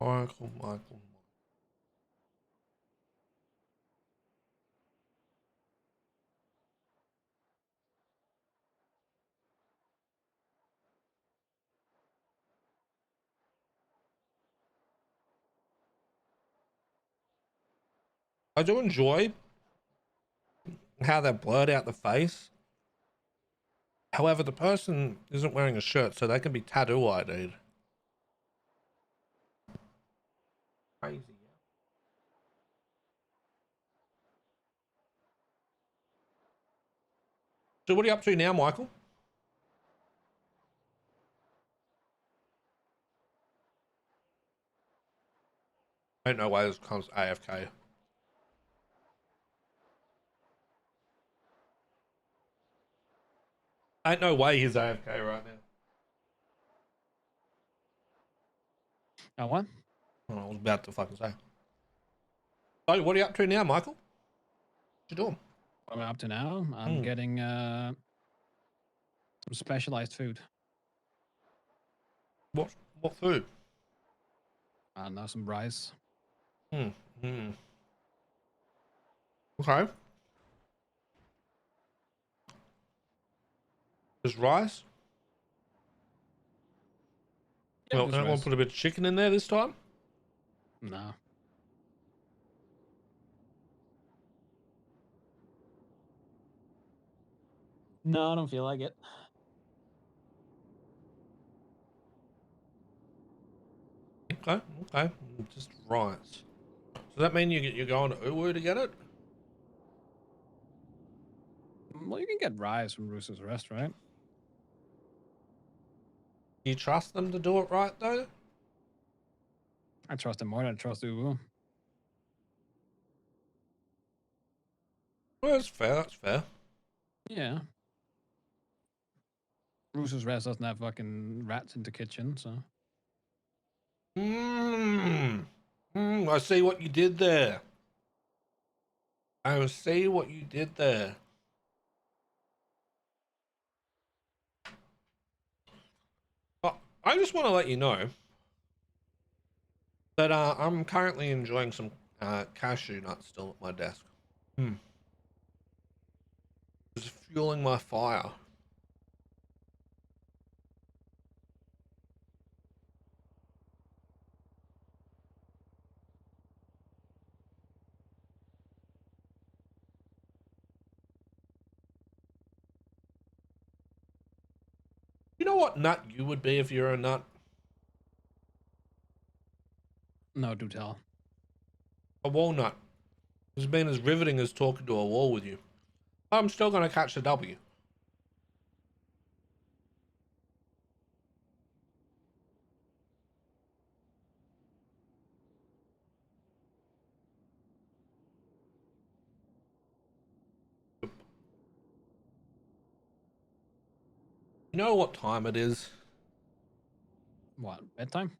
Michael. I do enjoy how they blurred out the face. However, the person isn't wearing a shirt, so they can be tattoo ID'd. Crazy. So what are you up to now, Michael? Ain't no way this comes AFK. Ain't no way he's AFK right now. Oh, what? Oh, I was about to fucking say. So what are you up to now, Michael? What you doing? What am I up to now? I'm getting some specialized food. What food? I don't know, some rice. Okay. Just rice? Yeah, Well, just I want rice. to put a bit of chicken in there this time. No. No, I don't feel like it. Okay, okay. Just rice. Does that mean you're going to Uwu to get it? Well, you can get rice from Rooster's Rest, right? Do you trust them to do it right though? I trust them more than I trust Uwu. Well, that's fair. That's fair. Yeah. Rooster's Rest doesn't have fucking rats in the kitchen, so. I see what you did there. I see what you did there. I just want to let you know that I'm currently enjoying some cashew nuts still at my desk. It's fueling my fire. You know what nut you would be if you're a nut? No, do tell. A walnut. It's been as riveting as talking to a wall with you. I'm still going to catch the W. You know what time it is? What, bedtime?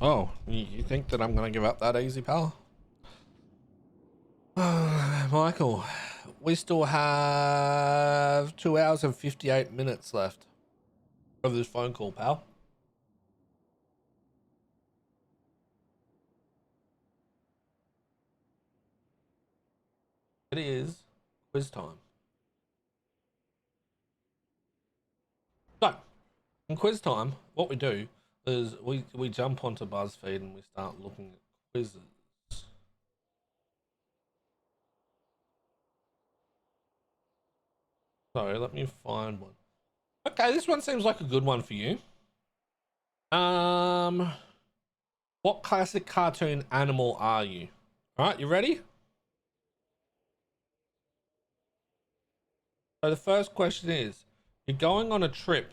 Oh, you think that I'm going to give up that easy, pal? Michael, we still have 2 hours and 58 minutes left of this phone call, pal. It is quiz time. So, in quiz time, what we do is we jump onto BuzzFeed and we start looking at quizzes. So let me find one. Okay, this one seems like a good one for you. Um, what classic cartoon animal are you? All right, you ready? So the first question is, you're going on a trip.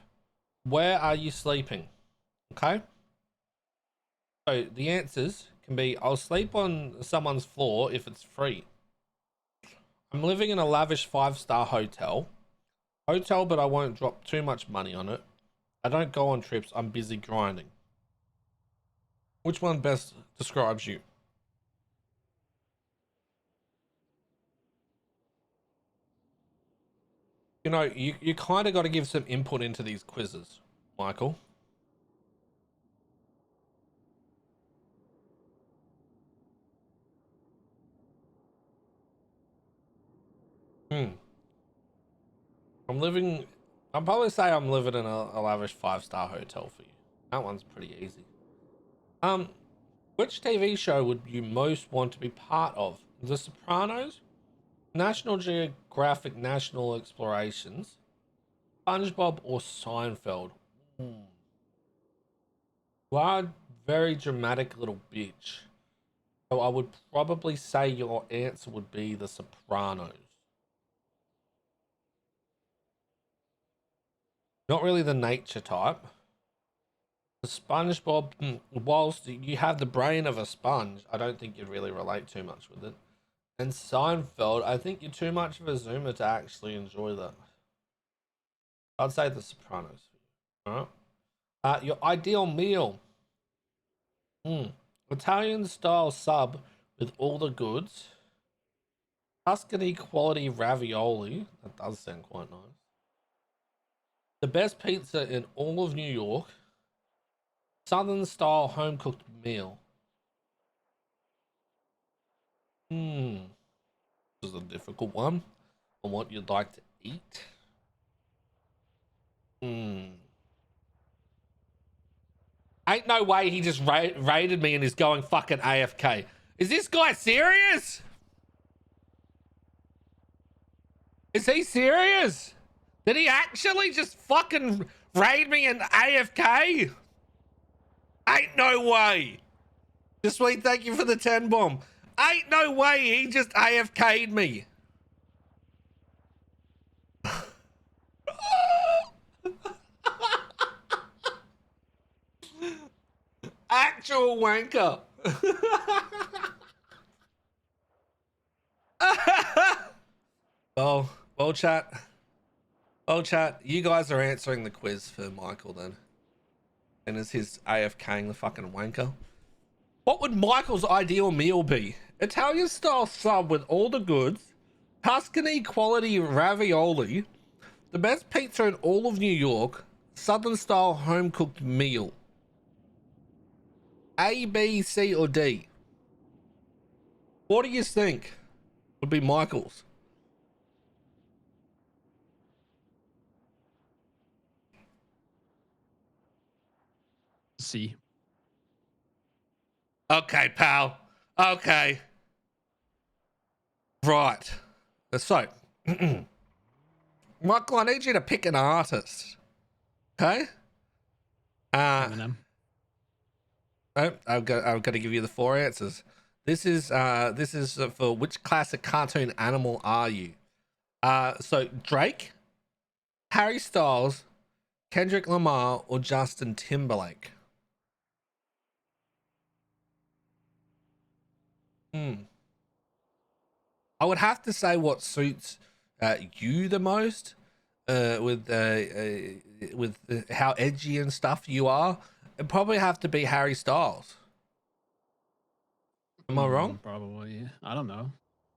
Where are you sleeping? Okay. So the answers can be, I'll sleep on someone's floor if it's free. I'm living in a lavish 5-star hotel. Hotel, but I won't drop too much money on it. I don't go on trips. I'm busy grinding. Which one best describes you? You know, you kind of got to give some input into these quizzes, Michael. Hmm. I'll probably say I'm living in a lavish 5-star hotel for you. That one's pretty easy. Which TV show would you most want to be part of? The Sopranos, National Geographic National Explorations, SpongeBob, or Seinfeld? Hmm. You are a very dramatic little bitch. So I would probably say your answer would be The Sopranos. Not really the nature type. The SpongeBob, whilst you have the brain of a sponge, I don't think you'd really relate too much with it. And Seinfeld, I think you're too much of a zoomer to actually enjoy that. I'd say The Sopranos. All right. Your ideal meal. Italian style sub with all the goods. Tuscany quality ravioli. That does sound quite nice. The best pizza in all of New York. Southern style home cooked meal. This is a difficult one on what you'd like to eat. Ain't no way he just raided me and is going fucking AFK. Is this guy serious? Is he serious? Did he actually just fucking raid me and AFK? Ain't no way. Just sweet, thank you for the 10 bomb. Ain't no way he just AFK'd me. Actual wanker. Well, chat. Well, chat, you guys are answering the quiz for Michael then. And is his AFKing the fucking wanker? What would Michael's ideal meal be? Italian style sub with all the goods, Tuscany quality ravioli, the best pizza in all of New York, Southern style home cooked meal. A, B, C, or D? What do you think would be Michael's? C. Okay, pal. Okay. Right. So, Michael, I need you to pick an artist. Okay? Eminem. Oh, I've got to give you the 4 answers. This is for which classic cartoon animal are you? So Drake, Harry Styles, Kendrick Lamar, or Justin Timberlake? I would have to say what suits you the most, with how edgy and stuff you are. It'd probably have to be Harry Styles. Am I wrong? Probably. Yeah. I don't know.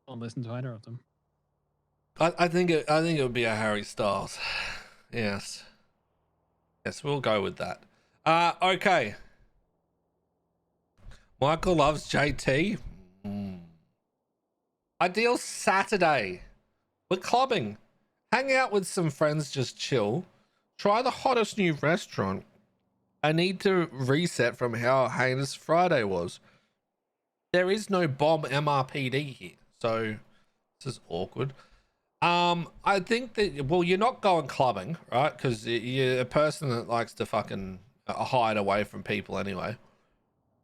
I don't listen to either of them. I think it would be a Harry Styles. Yes, we'll go with that. Okay. Michael loves JT. Ideal Saturday. We're clubbing. Hang out with some friends, just chill. Try the hottest new restaurant. I need to reset from how heinous Friday was. There is no bomb MRPD here, so this is awkward. I think that, well, you're not going clubbing, right? Because you're a person that likes to fucking hide away from people anyway.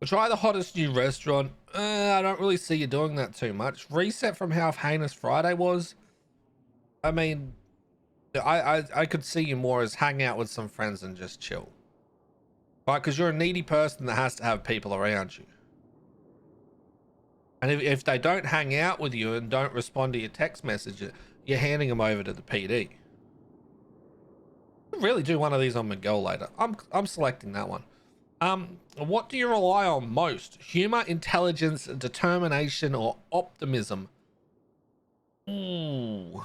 But try the hottest new restaurant. I don't really see you doing that too much. Reset from how heinous Friday was. I mean, I could see you more as hang out with some friends and just chill. Right? Because you're a needy person that has to have people around you. And if they don't hang out with you and don't respond to your text message, you're handing them over to the PD. I'll really do one of these on Miguel later. I'm selecting that one. What do you rely on most? Humor, intelligence, determination, or optimism? Ooh.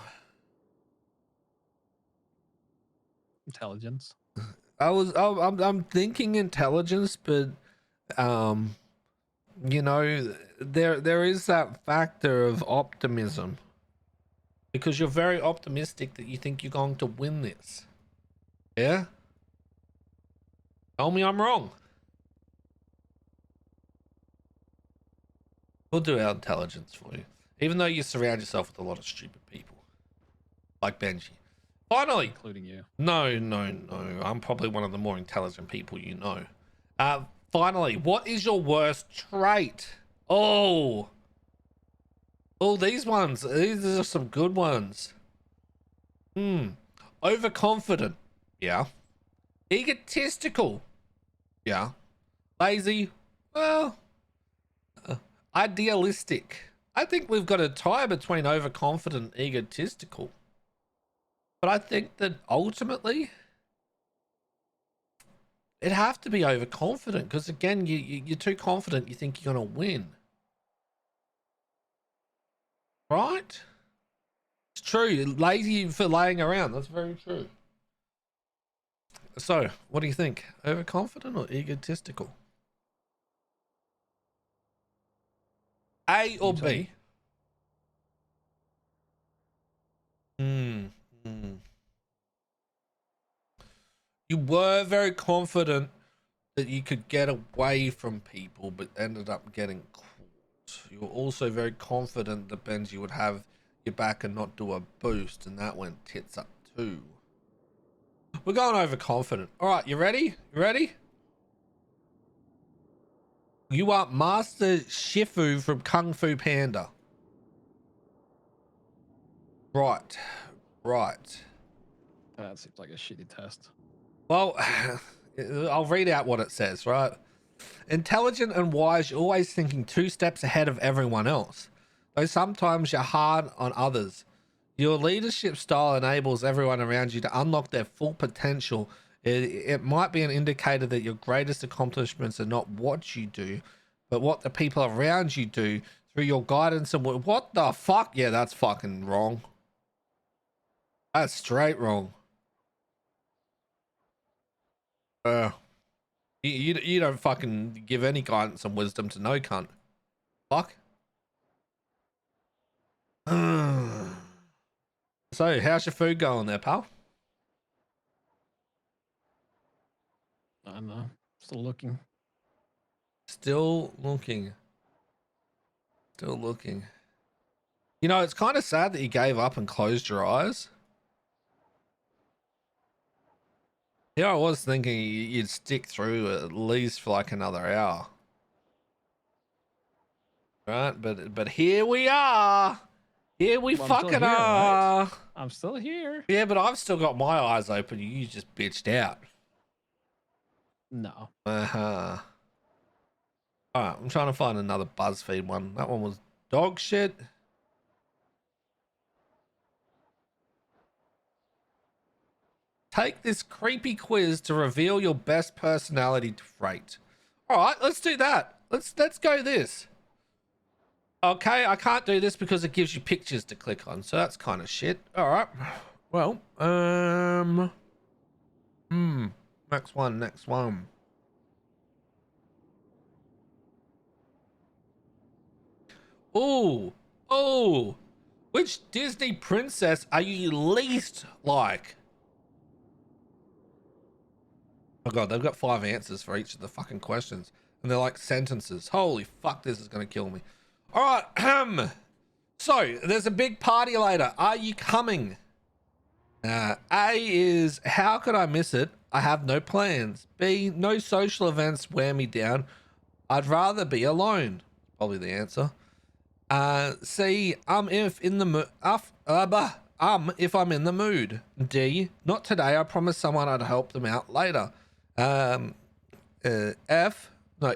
Intelligence. I'm thinking intelligence, but you know, there is that factor of optimism. because you're very optimistic that you think you're going to win this. Yeah? Tell me I'm wrong. We'll do our intelligence for you. Even though you surround yourself with a lot of stupid people. Like Benji. Finally! Including you. No. I'm probably one of the more intelligent people you know. Finally, what is your worst trait? Oh, these ones. These are some good ones. Overconfident. Yeah. Egotistical. Yeah. Lazy. Well, idealistic. I think we've got a tie between overconfident and egotistical. But I think that ultimately it'd have to be overconfident, because again, you're too confident you think you're going to win. Right? It's true. Lazy for laying around. That's very true. So, what do you think? Overconfident or egotistical? A or B? You were very confident that you could get away from people, but ended up getting caught. You were also very confident that Benji would have your back and not do a boost, and that went tits up too. We're going overconfident. All right, you ready? You ready? You are Master Shifu from Kung Fu Panda. Right. That seems like a shitty test. Well, I'll read out what it says, right? Intelligent and wise, you're always thinking 2 steps ahead of everyone else. Though sometimes you're hard on others. Your leadership style enables everyone around you to unlock their full potential. It might be an indicator that your greatest accomplishments are not what you do, but what the people around you do through your guidance and what the fuck? Yeah, that's fucking wrong. That's straight wrong. You don't fucking give any guidance and wisdom to no cunt. Fuck. So, how's your food going there, pal? I don't know. Still looking. Still looking. You know, it's kind of sad that you gave up and closed your eyes. Yeah, I was thinking you'd stick through at least for like another hour. Right, but here we are. Here we fucking are. Right? I'm still here. Yeah, but I've still got my eyes open. You just bitched out. No. Alright, I'm trying to find another BuzzFeed one. That one was dog shit. Take this creepy quiz to reveal your best personality trait. Alright, let's do that. Let's go this. Okay, I can't do this because it gives you pictures to click on, so that's kind of shit. Alright. Well, next one. Oh, which Disney princess are you least like? Oh god, they've got 5 answers for each of the fucking questions, and they're like sentences. Holy fuck, this is gonna kill me. All right, so there's a big party later. Are you coming? A is, how could I miss it? I have no plans. B, no social events wear me down. I'd rather be alone. Probably the answer. C, if I'm in the mood. D, not today. I promised someone I'd help them out later.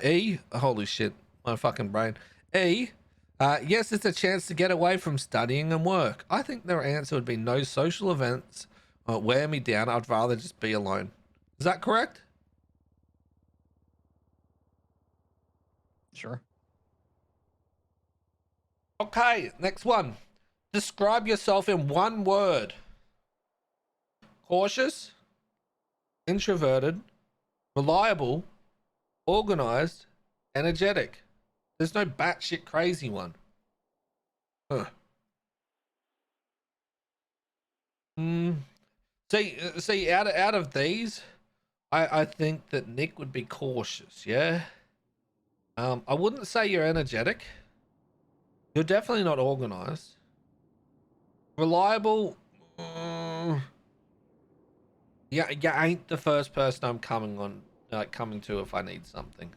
E, holy shit, my fucking brain. E, yes, it's a chance to get away from studying and work. I think their answer would be no social events wear me down. I'd rather just be alone. Is that correct? Sure. Okay, next one. Describe yourself in 1 word. Cautious, introverted, reliable, organized, energetic. There's no batshit crazy one. Huh. Mm, see, out of these, I think that Nick would be cautious. Yeah. I wouldn't say you're energetic. You're definitely not organized. Reliable. Yeah, you ain't the first person I'm coming to if I need something.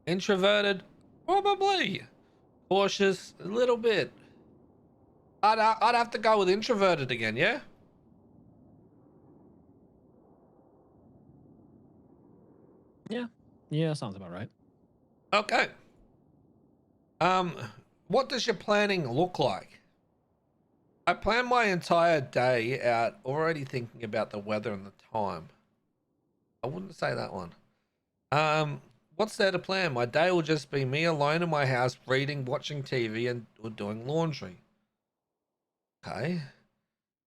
Introverted, probably. Cautious, a little bit. I'd have to go with introverted again. Yeah. Yeah. Yeah, sounds about right. Okay. Um, what does your planning look like? I plan my entire day out already thinking about the weather and the time. I wouldn't say that one. What's there to plan? My day will just be me alone in my house, reading, watching TV, and or doing laundry. Okay.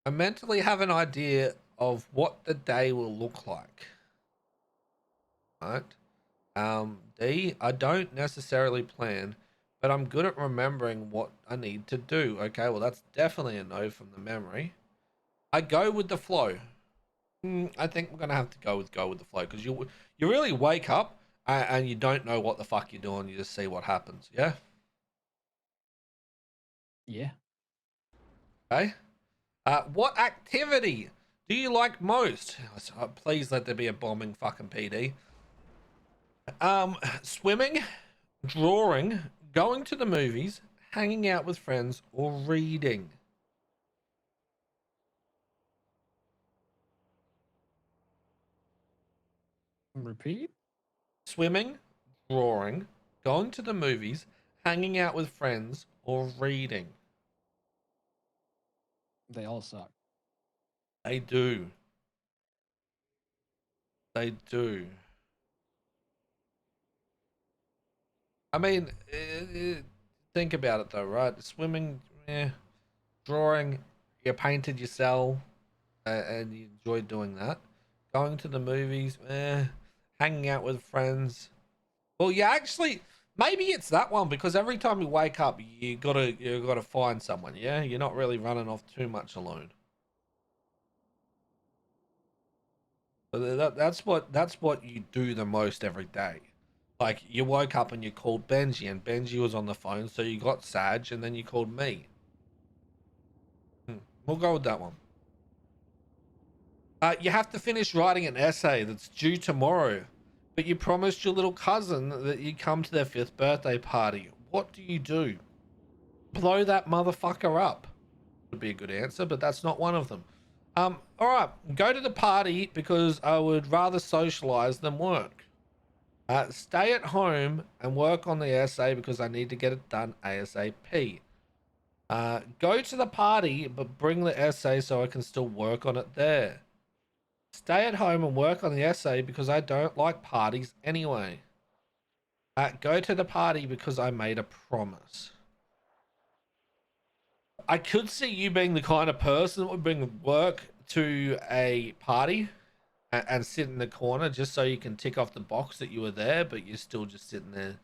I mentally have an idea of what the day will look like. Right. D, I don't necessarily plan, but I'm good at remembering what I need to do. Okay, well that's definitely a no from the memory. I go with the flow. I think we're gonna have to go with the flow because you really wake up and you don't know what the fuck you're doing. You just see what happens. Yeah. Yeah. Okay. What activity do you like most? Please let there be a bombing fucking PD. Swimming, drawing, going to the movies, hanging out with friends, or reading. Repeat? Swimming, drawing, going to the movies, hanging out with friends, or reading. They all suck. They do. They do. I mean, think about it though, right? Swimming, drawing, you painted yourself, and you enjoyed doing that. Going to the movies, hanging out with friends. Well, you actually maybe it's that one because every time you wake up, you gotta find someone. Yeah, you're not really running off too much alone. But that's what you do the most every day. Like you woke up and you called Benji, and Benji was on the phone, so you got Sag, and then you called me. We'll go with that one. You have to finish writing an essay that's due tomorrow, but you promised your little cousin that you'd come to their 5th birthday party. What do you do? Blow that motherfucker up would be a good answer, but that's not one of them. All right, go to the party because I would rather socialize than work. Stay at home and work on the essay because I need to get it done ASAP. Go to the party but bring the essay so I can still work on it there. Stay at home and work on the essay because I don't like parties anyway. Go to the party because I made a promise. I could see you being the kind of person that would bring work to a party and sit in the corner just so you can tick off the box that you were there, but you're still just sitting there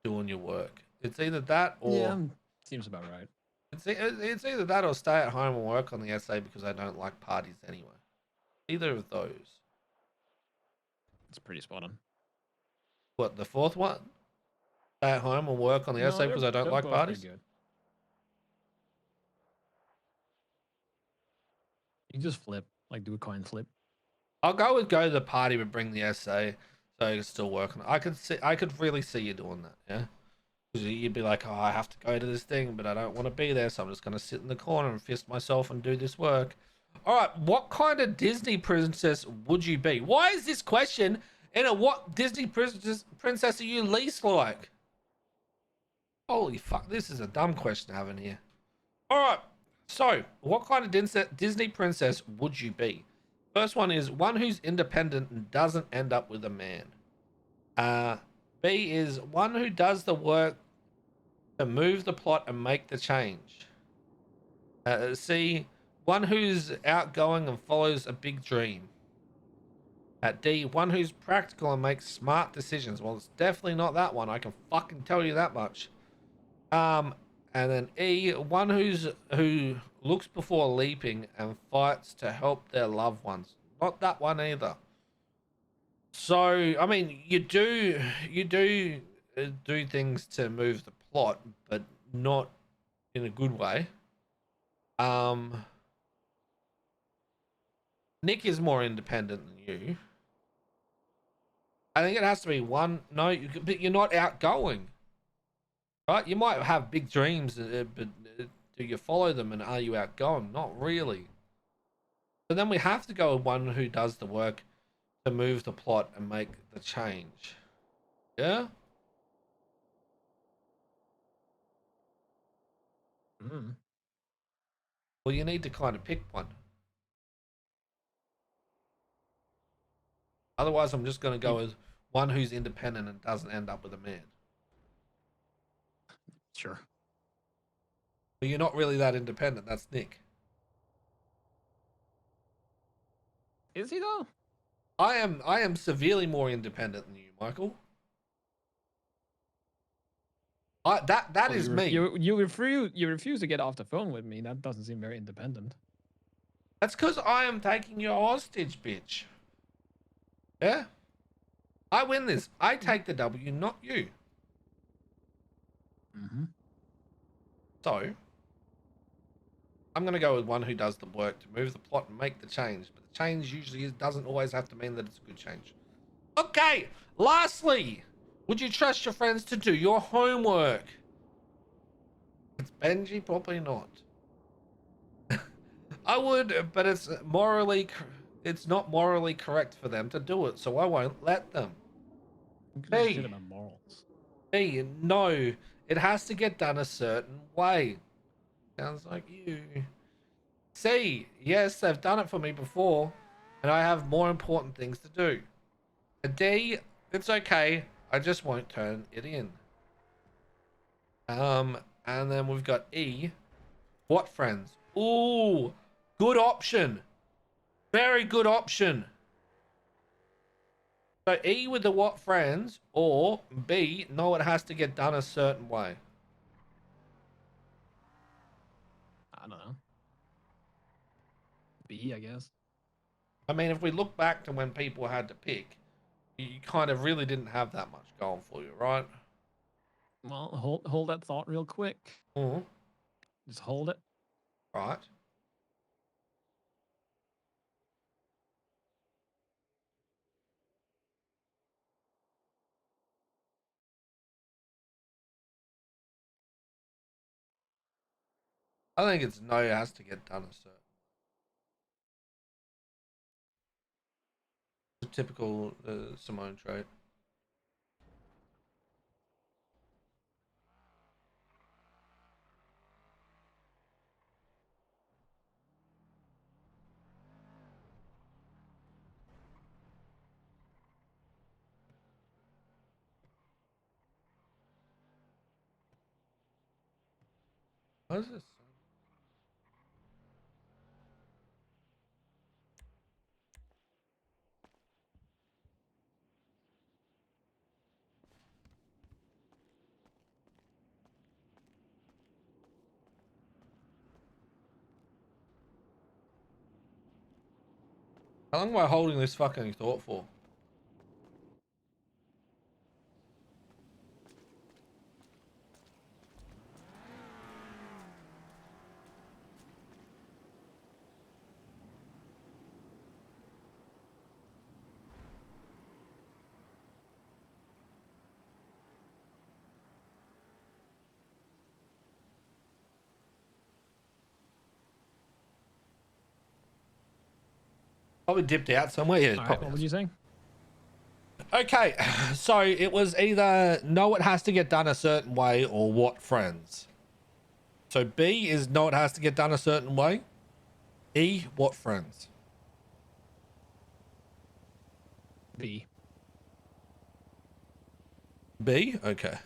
doing your work. It's either that Yeah, or seems about right. it's either that or stay at home and work on the essay because I don't like parties anyway. Either of those. It's pretty spot on. What, the fourth one? Stay at home and work on the No, essay because I don't they're like both pretty parties? good. You can just flip, like do a coin flip. I'll go to the party but bring the essay so you can still work on it. I could really see you doing that, yeah? Because you'd be like, oh, I have to go to this thing, but I don't want to be there, so I'm just going to sit in the corner and fist myself and do this work. All right, what kind of Disney princess would you be? Why is this question in a what Disney princess are you least like? Holy fuck, this is a dumb question to have in here. All right, so what kind of Disney princess would you be? First one is one who's independent and doesn't end up with a man. B is one who does the work to move the plot and make the change. C, one who's outgoing and follows a big dream. D, one who's practical and makes smart decisions. Well, it's definitely not that one. I can fucking tell you that much. And then E, one who looks before leaping, and fights to help their loved ones. Not that one either. So, I mean, you do do things to move the plot, but not in a good way. Um, Nick is more independent than you. I think it has to be one. No, but you're not outgoing, right? You might have big dreams, but do you follow them, and are you outgoing? Not really. So then we have to go with one who does the work to move the plot and make the change. Yeah? Mm. Well, you need to kind of pick one. Otherwise, I'm just going to go with one who's independent and doesn't end up with a man. Sure. But you're not really that independent. That's Nick. Is he though? I am severely more independent than you, Michael. That is me. You refuse to get off the phone with me. That doesn't seem very independent. That's because I am taking your hostage, bitch. Yeah? I win this. I take the W, not you. Mm-hmm. So, I'm going to go with one who does the work to move the plot and make the change. But the change usually doesn't always have to mean that it's a good change. Okay, lastly, would you trust your friends to do your homework? It's Benji, probably not. I would, but it's not morally correct for them to do it, so I won't let them. Shit about morals. B, no, it has to get done a certain way. Sounds like you. C, yes, they've done it for me before, and I have more important things to do. And D, it's okay, I just won't turn it in. And then we've got E, what friends? Ooh, good option. Very good option. So E with the what friends, or B, no, it has to get done a certain way. I don't know. B, I guess. I mean, if we look back to when people had to pick, you kind of really didn't have that much going for you, right? Well, hold that thought real quick. Mm-hmm. Just hold it. Right. I think it's no, it has to get done a certain. A typical Simone trait. What is this? How long am I holding this fucking thought for? Probably dipped out somewhere. Yeah, All right, probably. what would you say? Okay, so it was either no, it has to get done a certain way, or what friends. So B is no, it has to get done a certain way. E, what friends? B. B, okay.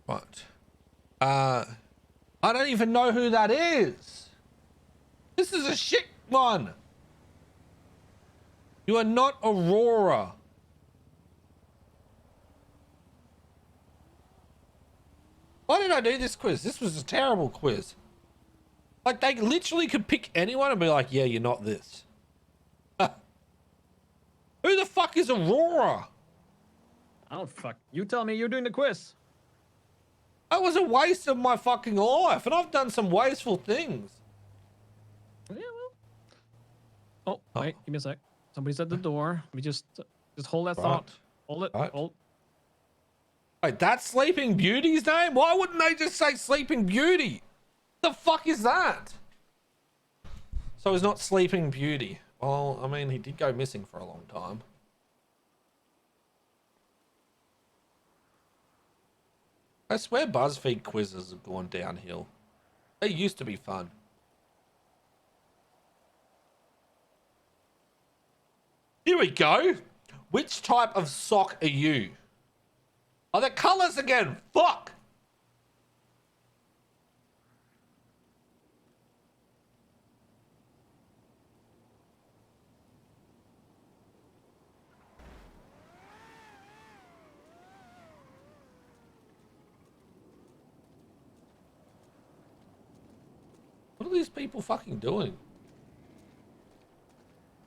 Right. I don't even know who that is. This is a shit one. You are not Aurora. Why did I do this quiz? This was a terrible quiz. Like, they literally could pick anyone and be like, yeah, you're not this. Who the fuck is Aurora? Oh, fuck. You tell me you're doing the quiz. That was a waste of my fucking life, and I've done some wasteful things. Yeah, well. Oh, wait, give me a sec. Somebody's at the door. We just hold that thought. Hold it. Right. Hold. Wait, that's Sleeping Beauty's name? Why wouldn't they just say Sleeping Beauty? The fuck is that? So he's not Sleeping Beauty. Well, I mean, he did go missing for a long time. I swear BuzzFeed quizzes have gone downhill. They used to be fun. Here we go. Which type of sock are you? Oh, the colors again. Fuck. What are these people fucking doing?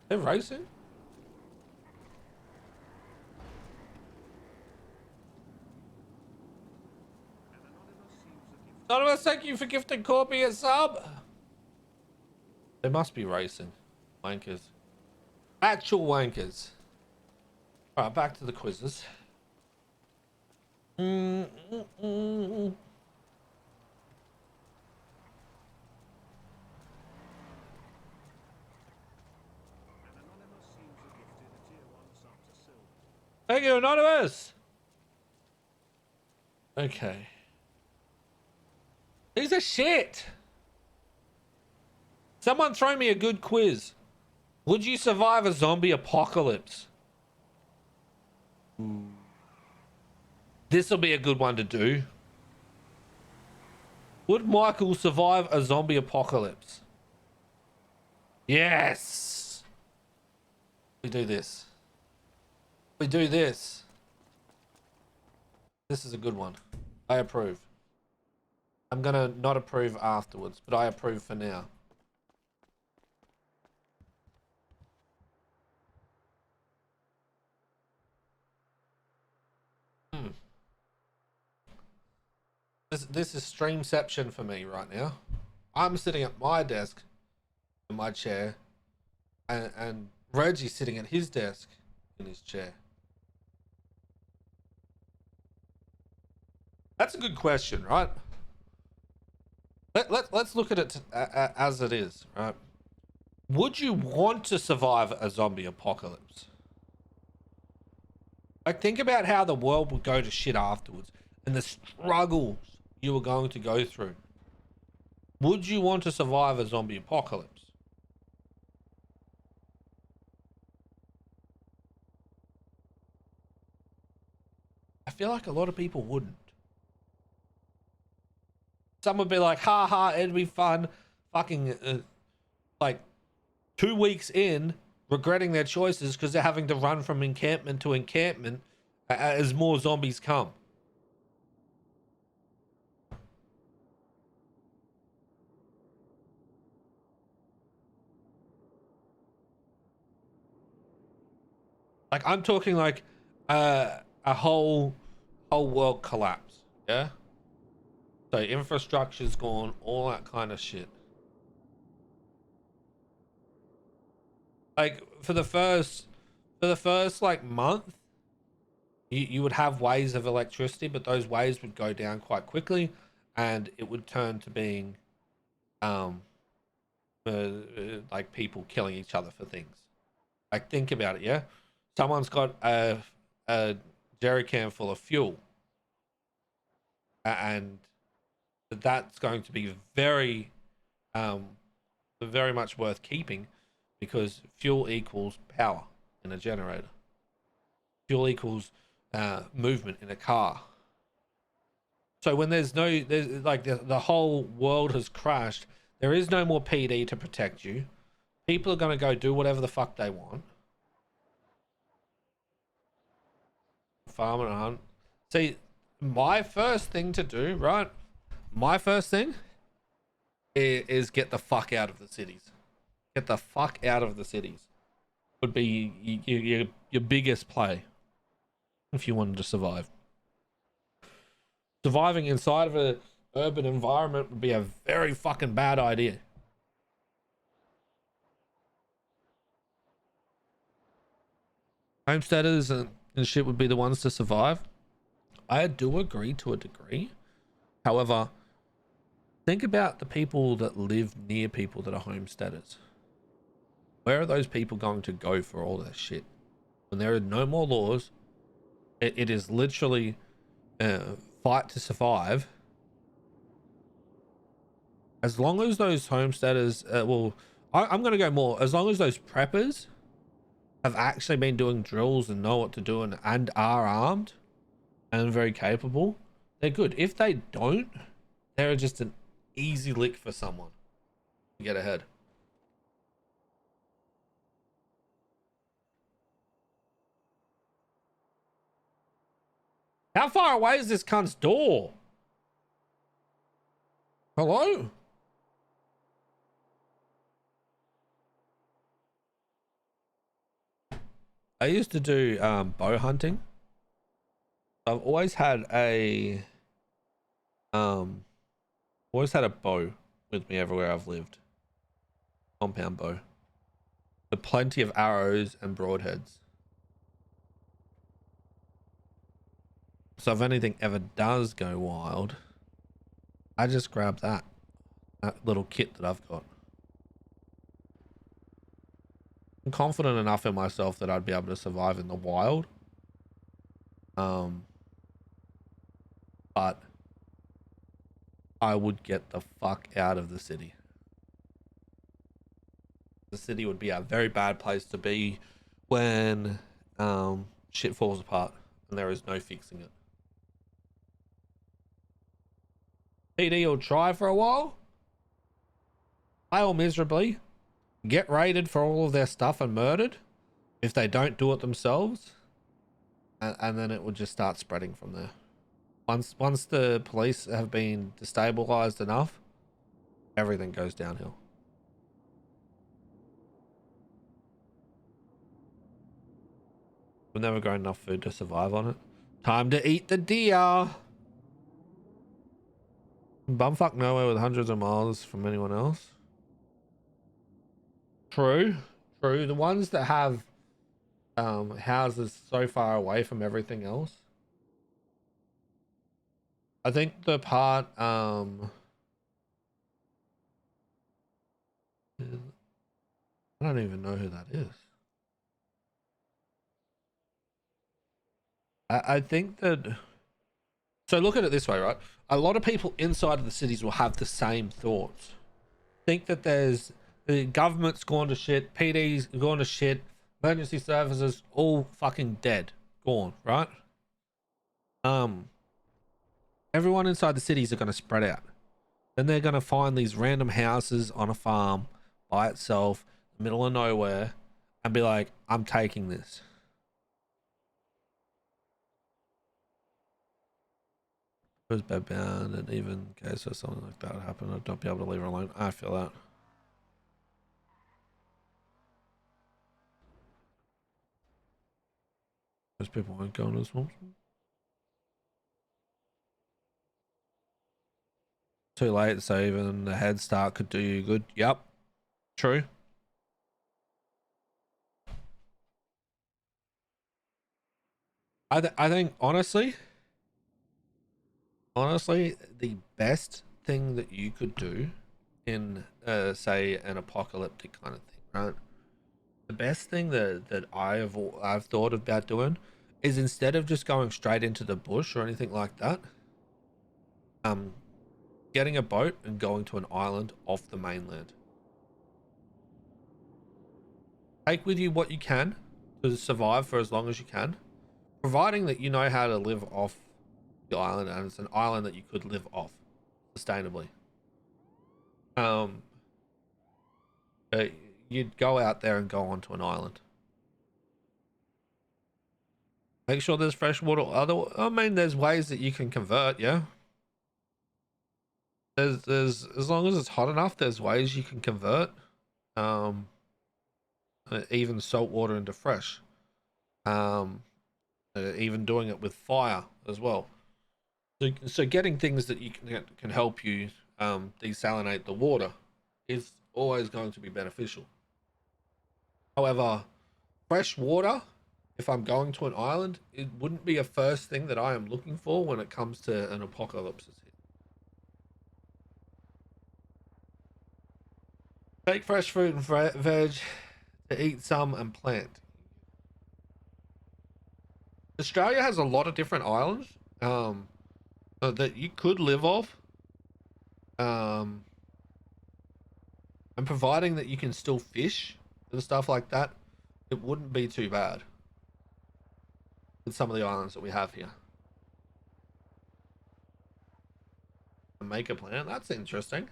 They're racing? Anonymous, thank you for gifting Corby a sub. They must be racing. Wankers. Actual wankers. Alright, back to the quizzes. Thank you, Anonymous. Okay. These are shit. Someone throw me a good quiz. Would you survive a zombie apocalypse? This will be a good one to do. Would Michael survive a zombie apocalypse? Yes. We do this. We do this. This is a good one. I approve. I'm gonna not approve afterwards, but I approve for now. This is streamception for me right now. I'm sitting at my desk in my chair, and Reggie's sitting at his desk in his chair. That's a good question, right? Let's look at it as it is, right? Would you want to survive a zombie apocalypse? Like, think about how the world would go to shit afterwards and the struggles you were going to go through. Would you want to survive a zombie apocalypse? I feel like a lot of people wouldn't. Some would be like, ha ha, it'd be fun. Fucking, like, 2 weeks in, regretting their choices because they're having to run from encampment to encampment as more zombies come. Like, I'm talking like a whole world collapse, yeah? So infrastructure's gone, all that kind of shit. Like, for the first like month, you would have waves of electricity, but those waves would go down quite quickly, and it would turn to being like people killing each other for things. Like, think about it, yeah? Someone's got a jerry can full of fuel, and that's going to be very much worth keeping, because fuel equals power in a generator. Fuel equals movement in a car. So when there's like the whole world has crashed, there is no more PD to protect you. People are going to go do whatever the fuck they want. Farm and hunt. See, my first thing to do, right? My first thing is get the fuck out of the cities. Get the fuck out of the cities would be your biggest play if you wanted to survive. Surviving inside of an urban environment would be a very fucking bad idea. Homesteaders and shit would be the ones to survive. I do agree to a degree. However, think about the people that live near people that are homesteaders. Where are those people going to go for all that shit? When there are no more laws, it is literally fight to survive. As long as those homesteaders, I'm going to go more. As long as those preppers have actually been doing drills and know what to do and are armed and very capable, they're good. If they don't, they're just an easy lick for someone to get ahead. How far away is this cunt's door? Hello? I used to do bow hunting. I've always had a bow with me everywhere I've lived. Compound bow. With plenty of arrows and broadheads. So if anything ever does go wild, I just grab that little kit that I've got. I'm confident enough in myself that I'd be able to survive in the wild. But I would get the fuck out of the city. The city would be a very bad place to be when shit falls apart and there is no fixing it. PD will try for a while, fail miserably, get raided for all of their stuff and murdered if they don't do it themselves, and then it would just start spreading from there. Once the police have been destabilized enough, everything goes downhill. We've never got enough food to survive on it. Time to eat the deer. Bumfuck nowhere with hundreds of miles from anyone else. True. The ones that have houses so far away from everything else. I think the part I don't even know who that is. I think that, so look at it this way, right? A lot of people inside of the cities will have the same thoughts. Think that there's the government's gone to shit, PD's gone to shit, emergency services all fucking dead, gone, right? Everyone inside the cities are going to spread out. Then they're going to find these random houses on a farm by itself, middle of nowhere, and be like, I'm taking this. Was bed bound, and even in case of something like that happened, I'd not be able to leave her alone. I feel that. Most people won't go into the swamps. Too late, so even a head start could do you good. Yep, true. I think honestly, the best thing that you could do in say an apocalyptic kind of thing, right? The best thing that I've thought about doing is, instead of just going straight into the bush or anything like that, getting a boat and going to an island off the mainland. Take with you what you can to survive for as long as you can, providing that you know how to live off the island, and it's an island that you could live off sustainably. You'd go out there and go onto an island. Make sure there's fresh water. I mean, there's ways that you can convert, yeah. there's as long as it's hot enough, there's ways you can convert even salt water into fresh. Even doing it with fire as well. So getting things that you can help you desalinate the water is always going to be beneficial. However, fresh water, if I'm going to an island, it wouldn't be a first thing that I am looking for when it comes to an apocalypse. Take fresh fruit and veg to eat some and plant. Australia has a lot of different islands that you could live off. And providing that you can still fish and stuff like that, it wouldn't be too bad with some of the islands that we have here. Make a plan. That's interesting.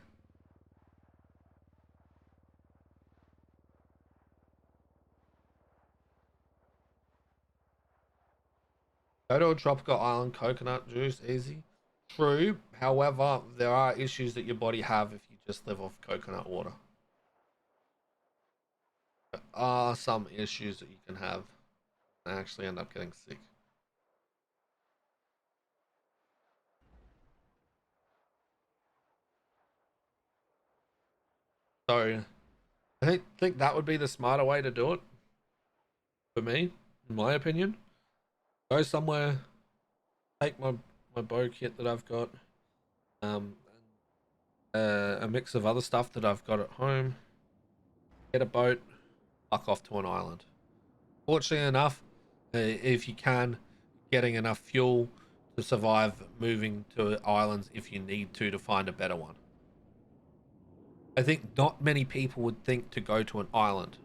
Go to a tropical island, coconut juice, easy. True. However, there are issues that your body have if you just live off coconut water. There are some issues that you can have and actually end up getting sick. So I think that would be the smarter way to do it for me, in my opinion. Go somewhere, take my bow kit that I've got, a mix of other stuff that I've got at home, get a boat, fuck off to an island. Fortunately enough, if you can, getting enough fuel to survive moving to islands if you need to find a better one. I think not many people would think to go to an island.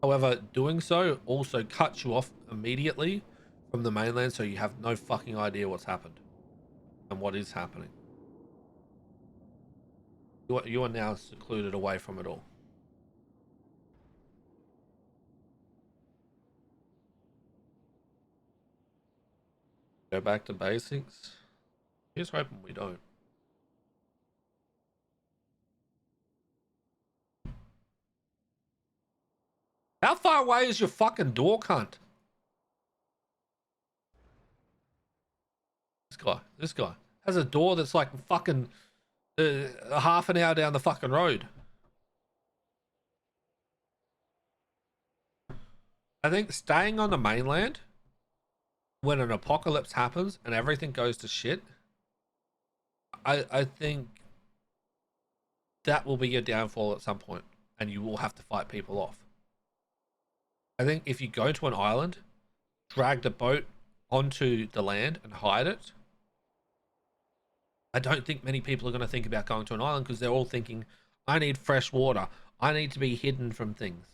However, doing so also cuts you off immediately from the mainland, so you have no fucking idea what's happened and what is happening. You are now secluded away from it all. Go back to basics. Here's hoping we don't. How far away is your fucking door, cunt? This guy has a door that's like fucking half an hour down the fucking road. I think staying on the mainland when an apocalypse happens and everything goes to shit, I think that will be your downfall at some point, and you will have to fight people off. I think if you go to an island, drag the boat onto the land and hide it, I don't think many people are going to think about going to an island because they're all thinking, I need fresh water. I need to be hidden from things.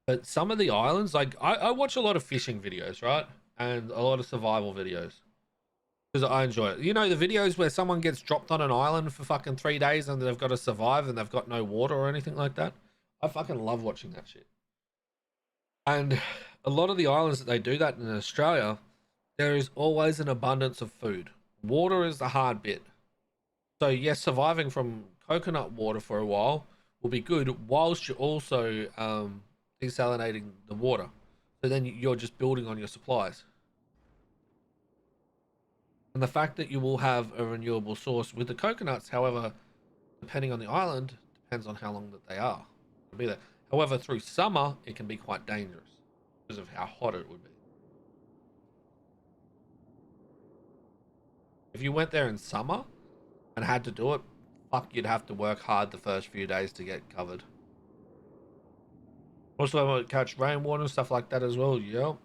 But some of the islands, like I watch a lot of fishing videos, right? And a lot of survival videos because I enjoy it. You know, the videos where someone gets dropped on an island for fucking 3 days and they've got to survive and they've got no water or anything like that. I fucking love watching that shit. And a lot of the islands that they do that in Australia, there is always an abundance of food. Water is the hard bit. So yes, surviving from coconut water for a while will be good, whilst you're also desalinating the water. So then you're just building on your supplies. And the fact that you will have a renewable source with the coconuts, however, depending on the island, depends on how long that they are to be there. However, through summer, it can be quite dangerous because of how hot it would be. If you went there in summer and had to do it, fuck, you'd have to work hard the first few days to get covered. Also, I might catch rainwater and stuff like that as well. Yep.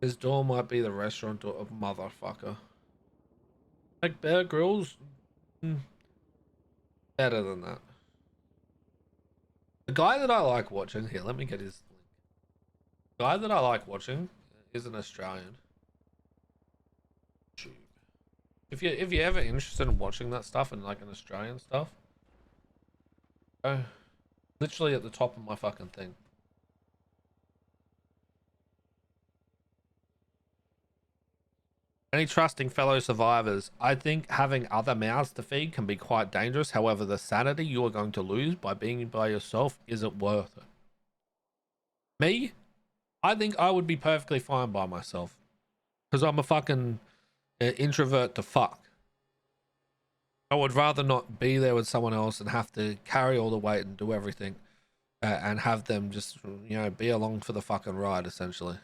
His door might be the restaurant door of motherfucker. Like Bear Grylls, better than that. The guy that I like watching here, let me get his link. The guy that I like watching is an Australian. If you're ever interested in watching that stuff and like an Australian stuff, literally at the top of my fucking thing. Any trusting fellow survivors? I think having other mouths to feed can be quite dangerous. However, the sanity you are going to lose by being by yourself isn't worth it. Me? I think I would be perfectly fine by myself. Because I'm a fucking introvert to fuck. I would rather not be there with someone else and have to carry all the weight and do everything. And have them just, you know, be along for the fucking ride, essentially.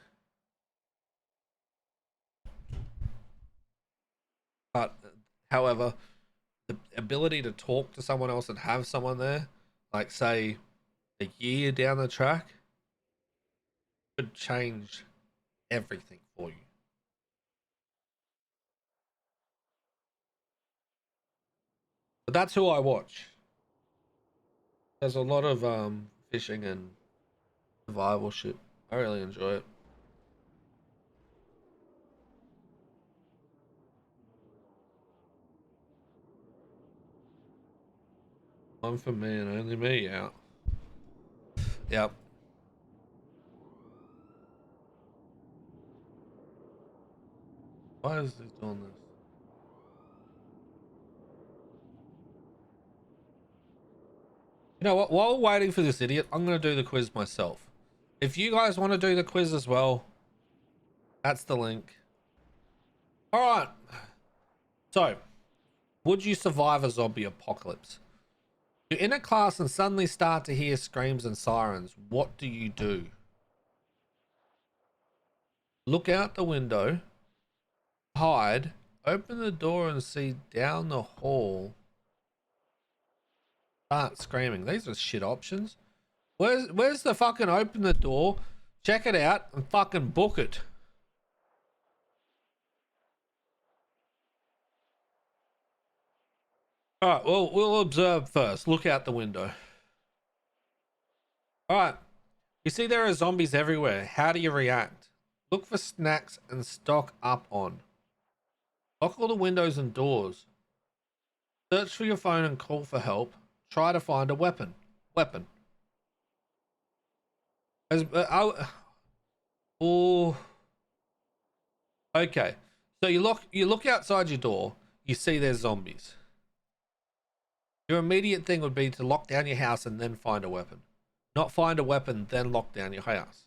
But, however, the ability to talk to someone else and have someone there, like, say, a year down the track, could change everything for you. But that's who I watch. There's a lot of fishing and survival shit. I really enjoy it. One for me and only me, yeah. Yep. Why is this doing this? You know what? While waiting for this idiot, I'm going to do the quiz myself. If you guys want to do the quiz as well, that's the link. All right. So, would you survive a zombie apocalypse? You're in a class and suddenly start to hear screams and sirens. What do you do? Look out the window, hide, open the door and see down the hall. Start screaming. These are shit options. Where's the fucking open the door, check it out, and fucking book it? All right, well, we'll observe first. Look out the window. All right. You see there are zombies everywhere. How do you react? Look for snacks and stock up on. Lock all the windows and doors. Search for your phone and call for help. Try to find a weapon. Oh, okay. So you look outside your door. You see there's zombies. Your immediate thing would be to lock down your house and then find a weapon. Not find a weapon, then lock down your house.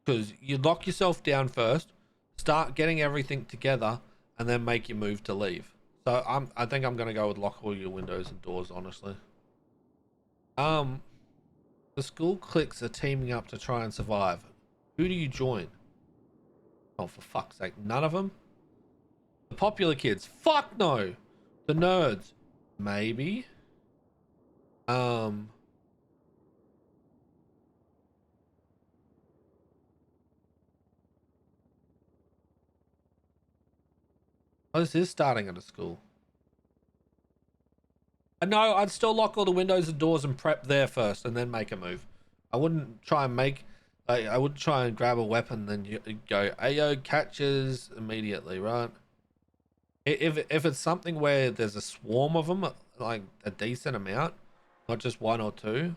Because you lock yourself down first, start getting everything together, and then make your move to leave. So I think I'm gonna go with lock all your windows and doors, honestly. The school cliques are teaming up to try and survive. Who do you join? Oh, for fuck's sake, none of them? The popular kids? Fuck no! The nerds? Maybe. Oh, this is starting at a school. No, I'd still lock all the windows and doors and prep there first and then make a move. I wouldn't try and I wouldn't try and grab a weapon then you go, Ayo, catches immediately, right? If it's something where there's a swarm of them, like a decent amount, not just one or two,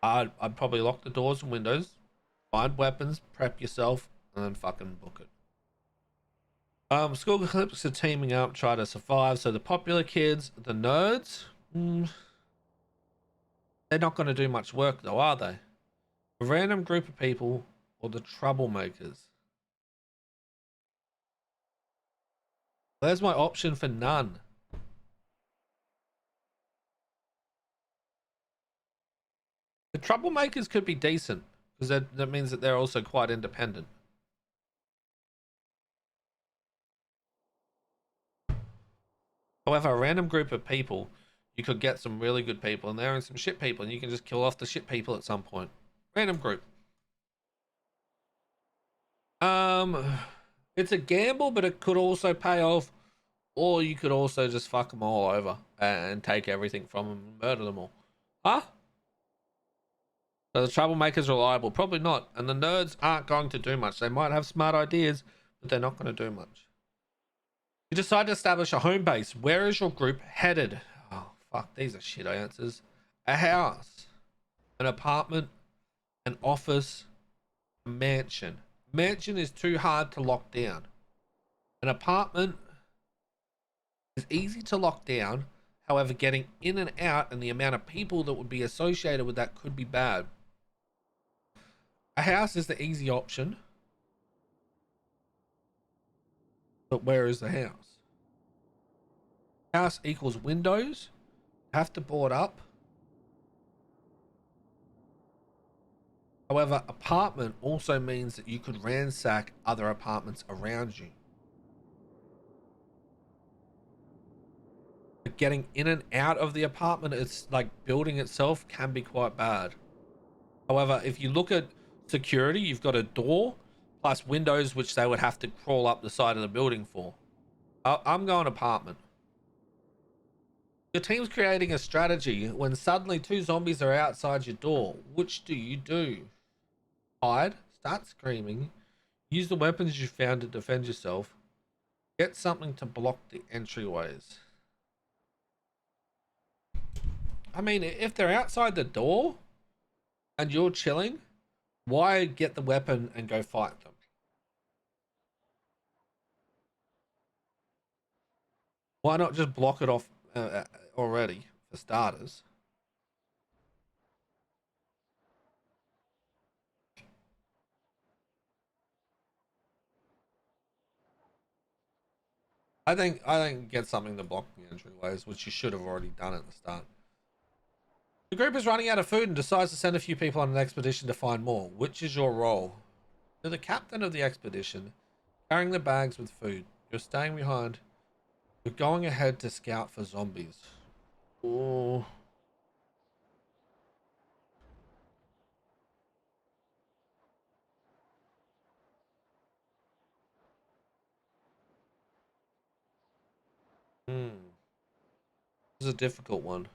I'd probably lock the doors and windows, find weapons, prep yourself, and then fucking book it. School clips are teaming up, try to survive. So the popular kids, the nerds, they're not going to do much work though, are they? A random group of people or the troublemakers? There's my option for none. The troublemakers could be decent because that means that they're also quite independent. However, a random group of people, you could get some really good people and there and some shit people and you can just kill off the shit people at some point. Random group. It's a gamble, but it could also pay off, or you could also just fuck them all over and take everything from them and murder them all. Huh? Are the troublemakers reliable? Probably not. And the nerds aren't going to do much. They might have smart ideas, but they're not going to do much. You decide to establish a home base. Where is your group headed? Oh, fuck. These are shit answers. A house. An apartment. An office. A mansion. Mansion is too hard to lock down. An apartment is easy to lock down. However, getting in and out and the amount of people that would be associated with that could be bad. A house is the easy option. But where is the house? House equals windows. Have to board up. However, apartment also means that you could ransack other apartments around you. But getting in and out of the apartment, it's like building itself can be quite bad. However, if you look at security, you've got a door plus windows, which they would have to crawl up the side of the building for. I'm going apartment. Your team's creating a strategy when suddenly 2 zombies are outside your door. Which do you do? Hide, start screaming, use the weapons you found to defend yourself, get something to block the entryways. I mean, if they're outside the door and you're chilling, why get the weapon and go fight them? Why not just block it off already, for starters? I think get something to block the entryways, which you should have already done at the start. The group is running out of food and decides to send a few people on an expedition to find more. Which is your role? You're the captain of the expedition, carrying the bags with food. You're staying behind. You're going ahead to scout for zombies. Oh. This is a difficult one.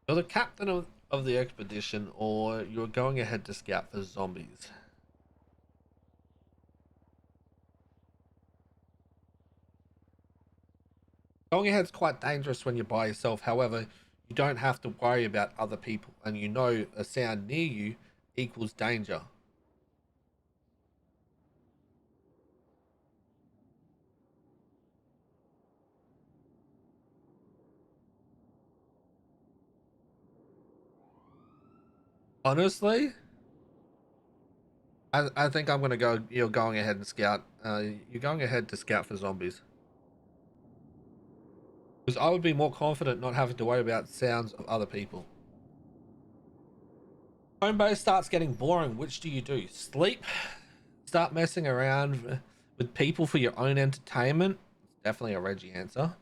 You're the captain of the expedition, or you're going ahead to scout for zombies. Going ahead's quite dangerous when you're by yourself. However, you don't have to worry about other people, and you know a sound near you equals danger. Honestly, I think I'm gonna go. You're going ahead and scout. You're going ahead to scout for zombies. Because I would be more confident not having to worry about sounds of other people. Home base starts getting boring. Which do you do? Sleep? Start messing around with people for your own entertainment? Definitely a Reggie answer.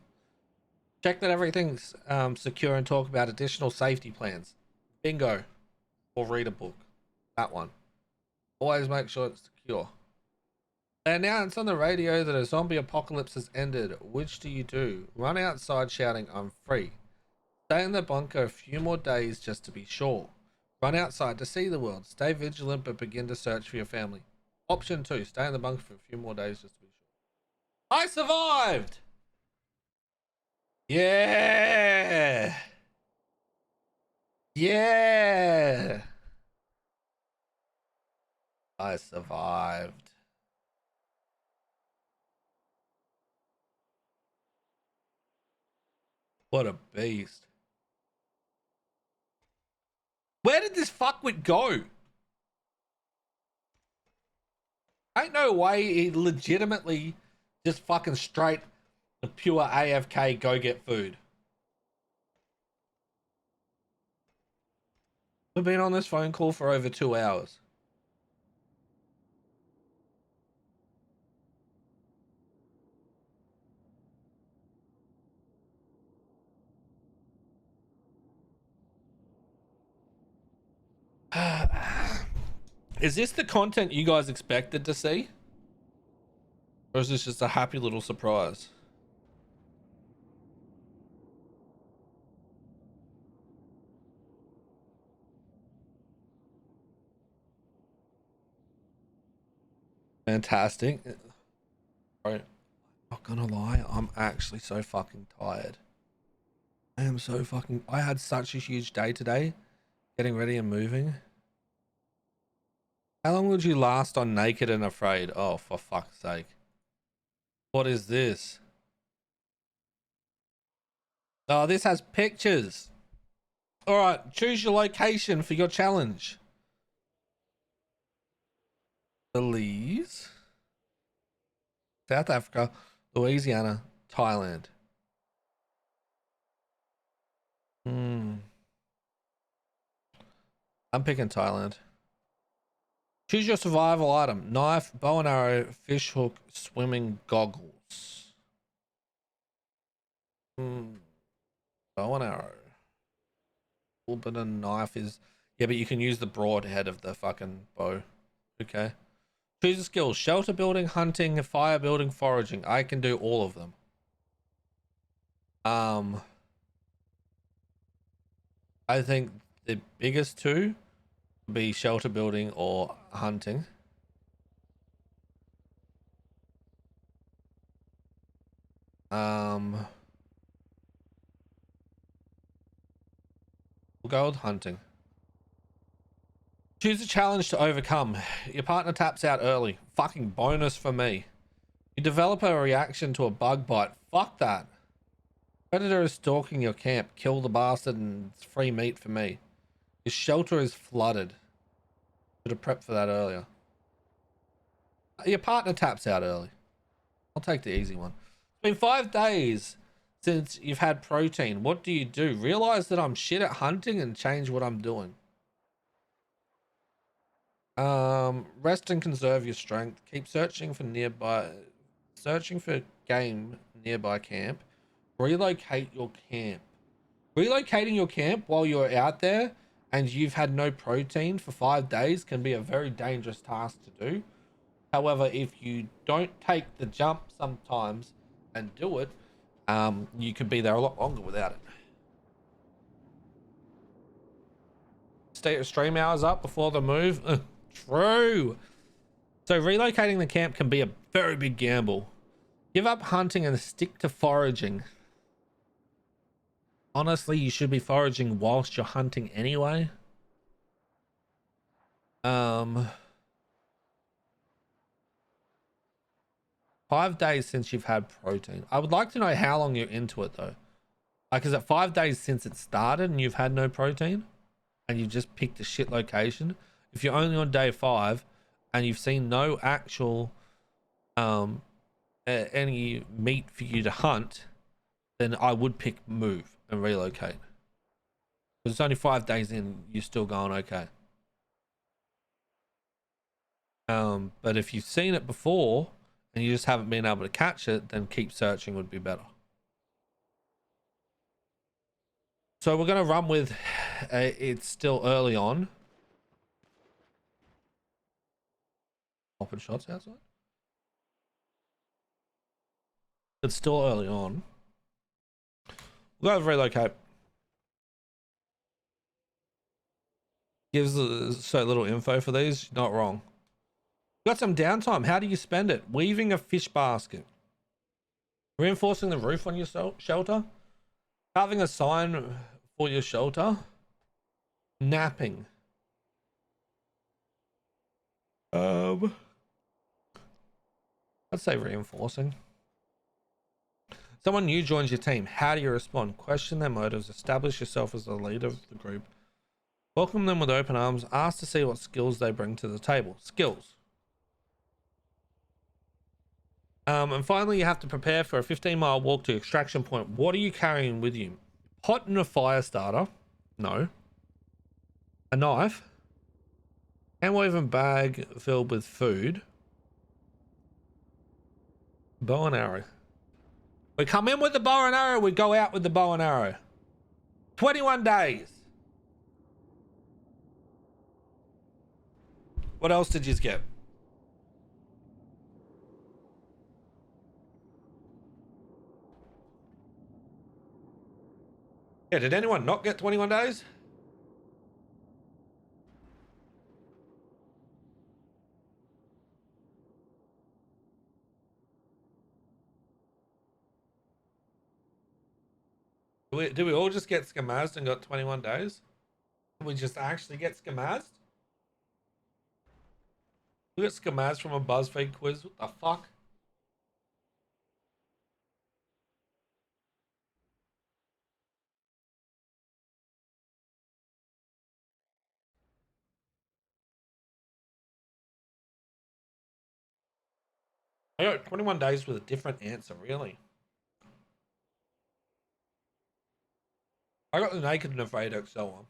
Check that everything's secure and talk about additional safety plans. Bingo. Or read a book. That one. Always make sure it's secure. They announce on the radio that a zombie apocalypse has ended. Which do you do? Run outside shouting, I'm free. Stay in the bunker a few more days just to be sure. Run outside to see the world. Stay vigilant but begin to search for your family. Option 2. Stay in the bunker for a few more days just to be sure. I survived! Yeah! Yeah! I survived. What a beast. Where did this fuckwit go? Ain't no way he legitimately just fucking straight the pure AFK go get food. We've been on this phone call for over 2 hours. Is this the content you guys expected to see? Or is this just a happy little surprise? Fantastic. Bro, not gonna lie, I'm actually so fucking tired. I am so fucking... I had such a huge day today, getting ready and moving. How long would you last on Naked and Afraid? Oh, for fuck's sake. What is this? Oh, this has pictures. All right, choose your location for your challenge. Belize, South Africa, Louisiana, Thailand. I'm picking Thailand. Choose your survival item: knife, bow and arrow, fish hook, swimming goggles. Bow and arrow. Well, but a knife is... Yeah, but you can use the broadhead of the fucking bow. Okay. Choose a skill: shelter building, hunting, fire building, foraging. I can do all of them. I think the biggest two would be shelter building or hunting. We'll go with hunting. Choose a challenge to overcome. Your partner taps out early. Fucking bonus for me. You develop a reaction to a bug bite. Fuck that. Predator is stalking your camp. Kill the bastard and it's free meat for me. Your shelter is flooded. Should have prepped for that earlier. Your partner taps out early. I'll take the easy one. It's been 5 days since you've had protein. What do you do? Realize that I'm shit at hunting and change what I'm doing. Rest and conserve your strength. Keep searching for game nearby camp. Relocate your camp. Relocating your camp while you're out there and you've had no protein for 5 days can be a very dangerous task to do. However, if you don't take the jump sometimes and do it, you could be there a lot longer without it. Stay stream hours up before the move. True. So relocating the camp can be a very big gamble. Give up hunting and stick to foraging. Honestly, you should be foraging whilst you're hunting anyway. 5 days since you've had protein. I would like to know how long you're into it though. Like, is it 5 days since it started and you've had no protein? And you've just picked a shit location? If you're only on day 5 and you've seen no actual any meat for you to hunt, then I would pick move and relocate. Because it's only 5 days in, you're still going okay. But if you've seen it before and you just haven't been able to catch it, then keep searching would be better. So we're going to run with it's still early on. Open shots outside. It's still early on. We'll go with relocate. Gives so little info for these. Not wrong. Got some downtime. How do you spend it? Weaving a fish basket. Reinforcing the roof on your shelter. Carving a sign for your shelter. Napping. I'd say reinforcing. Someone new joins your team. How do you respond? Question their motives. Establish yourself as the leader of the group. Welcome them with open arms. Ask to see what skills they bring to the table. Skills. And finally, you have to prepare for a 15-mile walk to extraction point. What are you carrying with you? Pot and a fire starter. No. A knife. Hand-woven bag filled with food. Bow and arrow. We come in with the bow and arrow. We go out with the bow and arrow. 21 days. What else did you get? Yeah, did anyone not get 21 days? Do we all just get skamazed and got 21 days? Did we just actually get skamazed? We got skamazed from a BuzzFeed quiz. What the fuck? I got 21 days with a different answer, really. I got the naked and afraid XL one.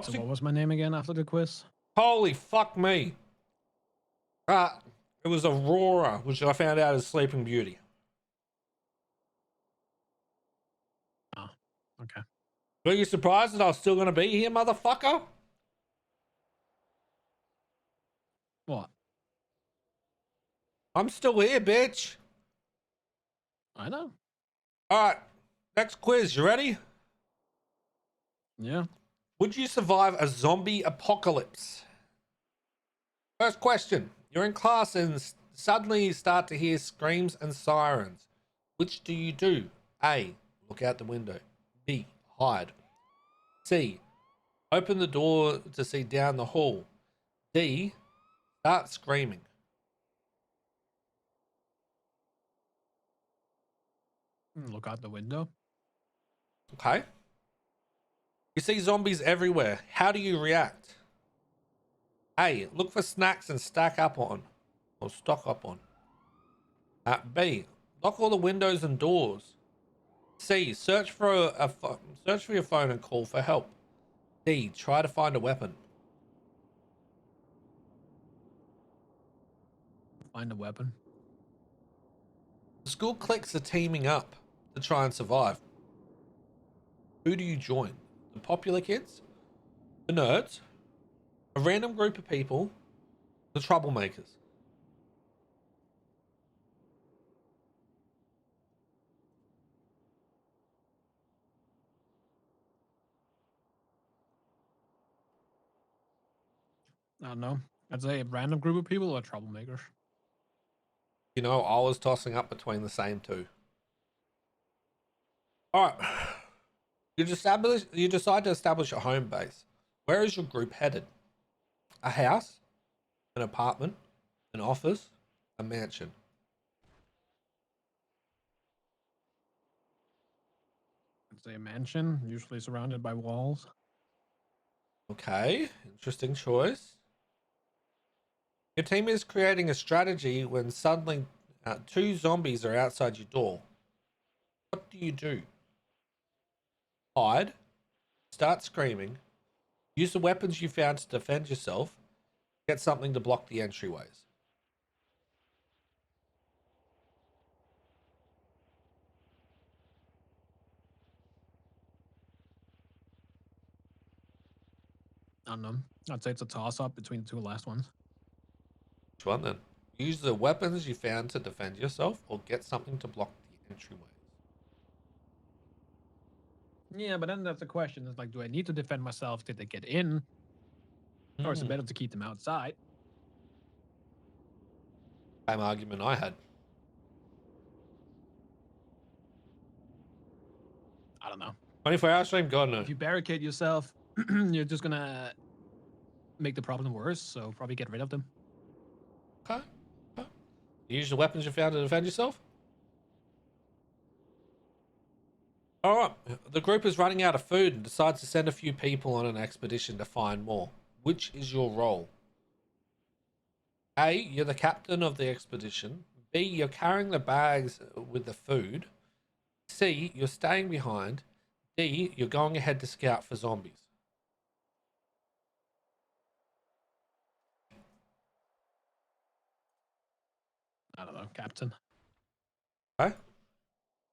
So what was my name again after the quiz? Holy fuck me. It was Aurora, which I found out is Sleeping Beauty. Oh, okay. Were you surprised that I was still going to be here, motherfucker? What? I'm still here, bitch. I know. All right, next quiz. You ready? Yeah. Would you survive a zombie apocalypse? First question. You're in class and suddenly you start to hear screams and sirens. Which do you do? A. Look out the window. B. Hide. C. Open the door to see down the hall. D. Start screaming. Look out the window. Okay. You see zombies everywhere. How do you react? A. Look for snacks and stack up on, or stock up on. B. Lock all the windows and doors. C. Search for search for your phone and call for help. D. Try to find a weapon. Find a weapon. The school cliques are teaming up to try and survive. Who do you join? The popular kids? The nerds? A random group of people? The troublemakers? I don't know. I'd say a random group of people or troublemakers. You know, I was tossing up between the same two. All right. You decide to establish a home base. Where is your group headed? A house? An apartment? An office? A mansion? I'd say a mansion, usually surrounded by walls. Okay, interesting choice. Your team is creating a strategy when suddenly two zombies are outside your door. What do you do? Hide, start screaming, use the weapons you found to defend yourself, get something to block the entryways. I don't know. I'd say it's a toss up between the two last ones. Which one then? Use the weapons you found to defend yourself or get something to block the entryways. Yeah, but then that's the question. It's like, do I need to defend myself till they get in? Or is it better to keep them outside? Same argument I had. I don't know. 24-hour stream, God no. If you barricade yourself, you're just gonna make the problem worse. So probably get rid of them. Okay. Use the weapons you found to defend yourself. All right. The group is running out of food and decides to send a few people on an expedition to find more. Which is your role? A. You're the captain of the expedition. B. You're carrying the bags with the food. C. You're staying behind. D. You're going ahead to scout for zombies. I don't know, Captain. Okay.